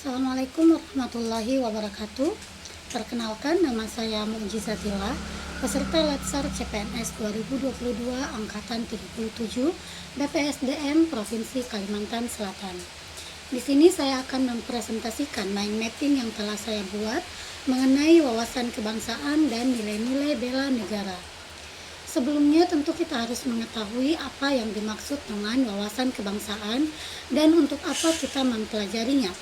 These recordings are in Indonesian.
Assalamualaikum warahmatullahi wabarakatuh. Perkenalkan, nama saya Mu'jizatillah, peserta Latsar CPNS 2022 Angkatan 37 BPSDM Provinsi Kalimantan Selatan. Di sini saya akan mempresentasikan mind mapping yang telah saya buat mengenai wawasan kebangsaan dan nilai-nilai bela negara. Sebelumnya tentu kita harus mengetahui apa yang dimaksud dengan wawasan kebangsaan dan untuk apa kita mempelajarinya.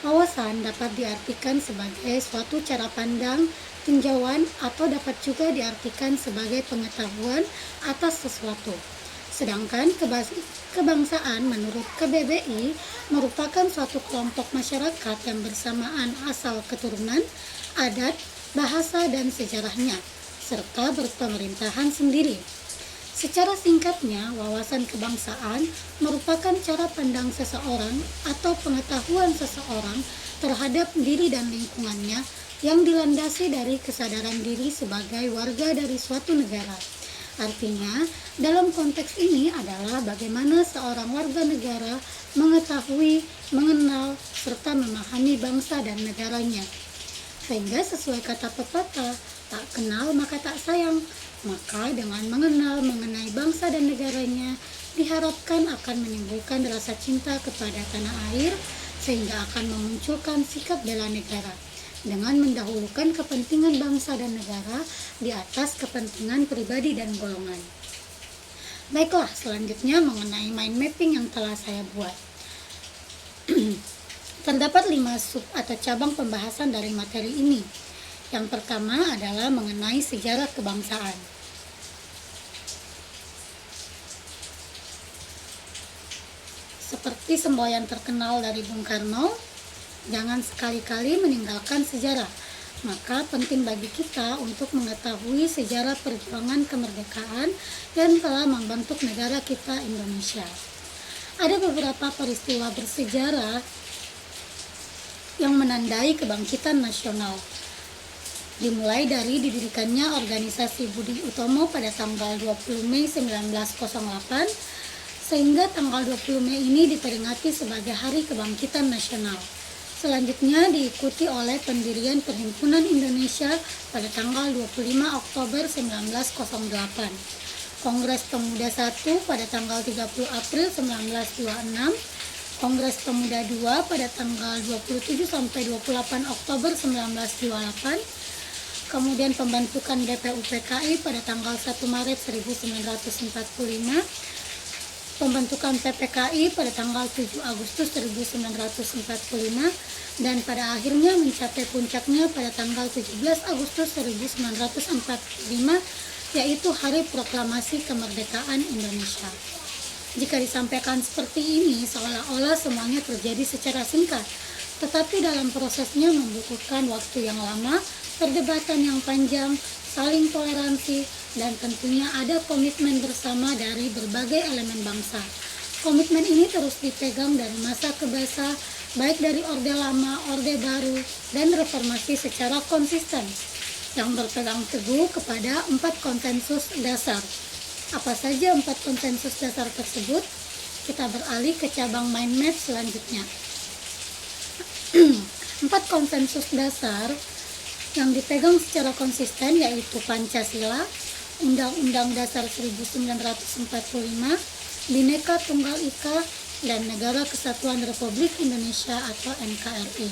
Wawasan dapat diartikan sebagai suatu cara pandang, tinjauan, atau dapat juga diartikan sebagai pengetahuan atas sesuatu. Sedangkan kebangsaan menurut KBBI merupakan suatu kelompok masyarakat yang bersamaan asal keturunan, adat, bahasa, dan sejarahnya, serta berpemerintahan sendiri. Secara singkatnya, wawasan kebangsaan merupakan cara pandang seseorang atau pengetahuan seseorang terhadap diri dan lingkungannya yang dilandasi dari kesadaran diri sebagai warga dari suatu negara. Artinya, dalam konteks ini adalah bagaimana seorang warga negara mengetahui, mengenal, serta memahami bangsa dan negaranya. Sehingga sesuai kata pepatah, tak kenal maka tak sayang. Maka dengan mengenal mengenai bangsa dan negaranya diharapkan akan menimbulkan rasa cinta kepada tanah air sehingga akan memunculkan sikap bela negara dengan mendahulukan kepentingan bangsa dan negara di atas kepentingan pribadi dan golongan. Baiklah, selanjutnya mengenai mind mapping yang telah saya buat. Terdapat 5 sub atau cabang pembahasan dari materi ini. Yang pertama adalah mengenai sejarah kebangsaan. Seperti semboyan terkenal dari Bung Karno, jangan sekali-kali meninggalkan sejarah. Maka penting bagi kita untuk mengetahui sejarah perjuangan kemerdekaan yang telah membentuk negara kita Indonesia. Ada beberapa peristiwa bersejarah yang menandai kebangkitan nasional. Dimulai dari didirikannya organisasi Budi Utomo pada tanggal 20 Mei 1908, sehingga tanggal 20 Mei ini diperingati sebagai Hari Kebangkitan Nasional. Selanjutnya diikuti oleh pendirian Perhimpunan Indonesia pada tanggal 25 Oktober 1908, Kongres Pemuda I pada tanggal 30 April 1926, Kongres Pemuda II pada tanggal 27 sampai 28 Oktober 1928, kemudian pembentukan BPUPKI pada tanggal 1 Maret 1945, pembentukan PPKI pada tanggal 7 Agustus 1945, dan pada akhirnya mencapai puncaknya pada tanggal 17 Agustus 1945, yaitu Hari Proklamasi Kemerdekaan Indonesia. Jika disampaikan seperti ini, seolah-olah semuanya terjadi secara singkat, tetapi dalam prosesnya membutuhkan waktu yang lama, perdebatan yang panjang, saling toleransi, dan tentunya ada komitmen bersama dari berbagai elemen bangsa. Komitmen ini terus dipegang dari masa ke masa, baik dari Orde Lama, Orde Baru, dan reformasi secara konsisten, yang berpegang teguh kepada 4 konsensus dasar. Apa saja 4 konsensus dasar tersebut? Kita beralih ke cabang mind map selanjutnya. 4 konsensus dasar yang dipegang secara konsisten yaitu Pancasila, Undang-Undang Dasar 1945, Bhinneka Tunggal Ika, dan Negara Kesatuan Republik Indonesia atau NKRI.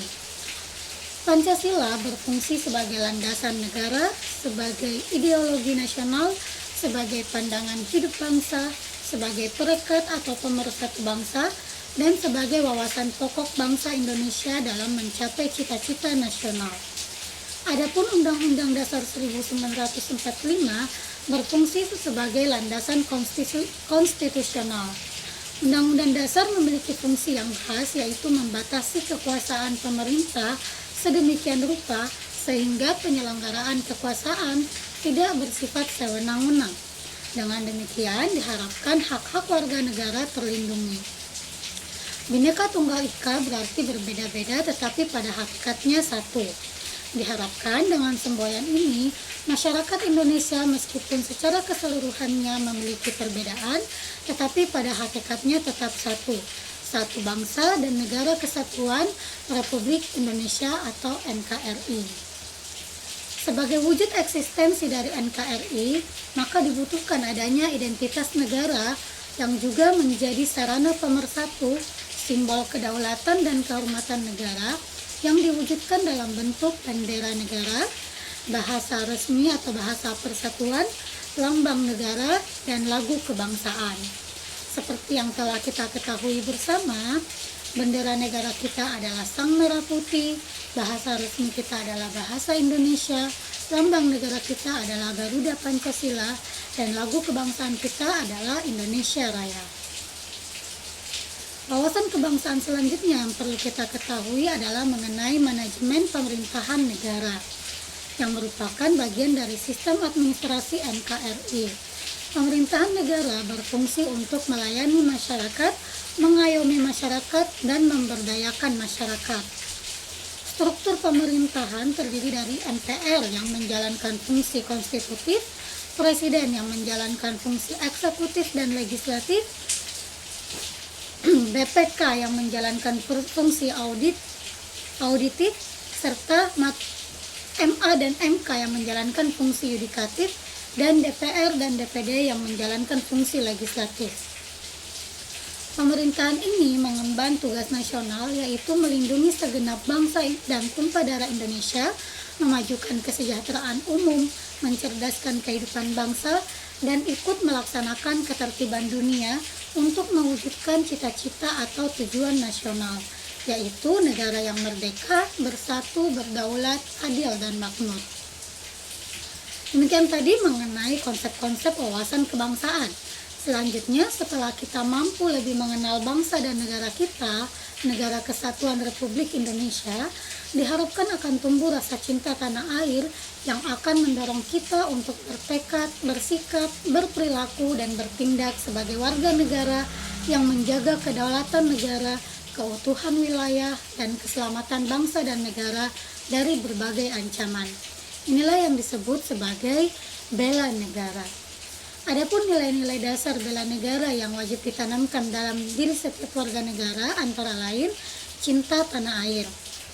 Pancasila berfungsi sebagai landasan negara, sebagai ideologi nasional, sebagai pandangan hidup bangsa, sebagai perekat atau pemersatu bangsa, dan sebagai wawasan pokok bangsa Indonesia dalam mencapai cita-cita nasional. Adapun Undang-Undang Dasar 1945 berfungsi sebagai landasan konstitusional. Undang-Undang Dasar memiliki fungsi yang khas, yaitu membatasi kekuasaan pemerintah sedemikian rupa sehingga penyelenggaraan kekuasaan tidak bersifat sewenang-wenang. Dengan demikian diharapkan hak-hak warga negara terlindungi. Bhinneka Tunggal Ika berarti berbeda-beda tetapi pada hakikatnya satu. Diharapkan dengan semboyan ini, masyarakat Indonesia meskipun secara keseluruhannya memiliki perbedaan, tetapi pada hakikatnya tetap satu, Satu Bangsa dan Negara Kesatuan Republik Indonesia atau NKRI. Sebagai wujud eksistensi dari NKRI, maka dibutuhkan adanya identitas negara yang juga menjadi sarana pemersatu simbol kedaulatan dan kehormatan negara yang diwujudkan dalam bentuk bendera negara, bahasa resmi atau bahasa persatuan, lambang negara, dan lagu kebangsaan. Seperti yang telah kita ketahui bersama, bendera negara kita adalah Sang Merah Putih, bahasa resmi kita adalah bahasa Indonesia, lambang negara kita adalah Garuda Pancasila, dan lagu kebangsaan kita adalah Indonesia Raya. Wawasan kebangsaan selanjutnya yang perlu kita ketahui adalah mengenai manajemen pemerintahan negara, yang merupakan bagian dari sistem administrasi NKRI. Pemerintahan negara berfungsi untuk melayani masyarakat, mengayomi masyarakat, dan memberdayakan masyarakat. Struktur pemerintahan terdiri dari MPR yang menjalankan fungsi konstitutif, Presiden yang menjalankan fungsi eksekutif dan legislatif, BPK yang menjalankan fungsi auditif, serta MA dan MK yang menjalankan fungsi yudikatif, dan DPR dan DPD yang menjalankan fungsi legislatif. Pemerintahan ini mengemban tugas nasional, yaitu melindungi segenap bangsa dan tumpah darah Indonesia, memajukan kesejahteraan umum, mencerdaskan kehidupan bangsa, dan ikut melaksanakan ketertiban dunia untuk mewujudkan cita-cita atau tujuan nasional, yaitu negara yang merdeka, bersatu, berdaulat, adil, dan makmur. Demikian tadi mengenai konsep-konsep wawasan kebangsaan. Selanjutnya, setelah kita mampu lebih mengenal bangsa dan negara kita, Negara Kesatuan Republik Indonesia, diharapkan akan tumbuh rasa cinta tanah air yang akan mendorong kita untuk bertekad, bersikap, berperilaku, dan bertindak sebagai warga negara yang menjaga kedaulatan negara, keutuhan wilayah, dan keselamatan bangsa dan negara dari berbagai ancaman. Inilah yang disebut sebagai bela negara. Adapun nilai-nilai dasar bela negara yang wajib ditanamkan dalam diri setiap warga negara antara lain cinta tanah air.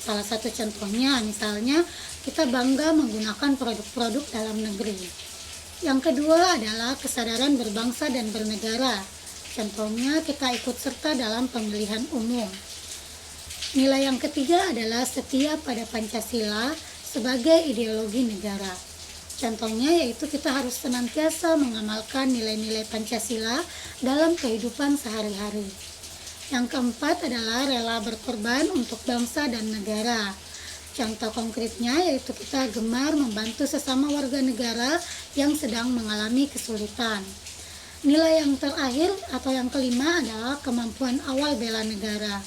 Salah satu contohnya misalnya kita bangga menggunakan produk-produk dalam negeri. Yang kedua adalah kesadaran berbangsa dan bernegara. Contohnya kita ikut serta dalam pemilihan umum. Nilai yang ketiga adalah setia pada Pancasila sebagai ideologi negara. Contohnya yaitu kita harus senantiasa mengamalkan nilai-nilai Pancasila dalam kehidupan sehari-hari. Yang keempat adalah rela berkorban untuk bangsa dan negara. Contoh konkretnya yaitu kita gemar membantu sesama warga negara yang sedang mengalami kesulitan. Nilai yang terakhir atau yang kelima adalah kemampuan awal bela negara.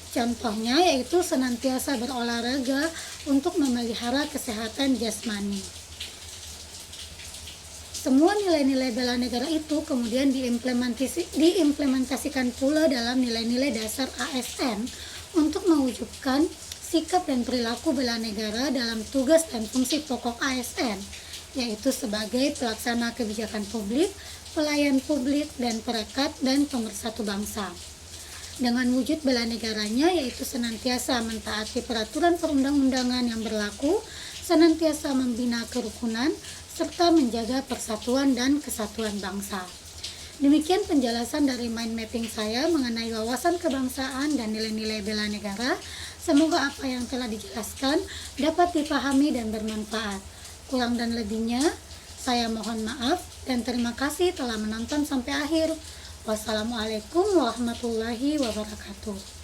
Contohnya yaitu senantiasa berolahraga untuk memelihara kesehatan jasmani. Semua nilai-nilai bela negara itu kemudian diimplementasikan pula dalam nilai-nilai dasar ASN untuk mewujudkan sikap dan perilaku bela negara dalam tugas dan fungsi pokok ASN, yaitu sebagai pelaksana kebijakan publik, pelayan publik, dan perekat dan pemersatu bangsa. Dengan wujud bela negaranya yaitu senantiasa mentaati peraturan perundang-undangan yang berlaku, senantiasa membina kerukunan, serta menjaga persatuan dan kesatuan bangsa. Demikian penjelasan dari mind mapping saya mengenai wawasan kebangsaan dan nilai-nilai bela negara. Semoga apa yang telah dijelaskan dapat dipahami dan bermanfaat. Kurang dan lebihnya, saya mohon maaf dan terima kasih telah menonton sampai akhir. Wassalamualaikum warahmatullahi wabarakatuh.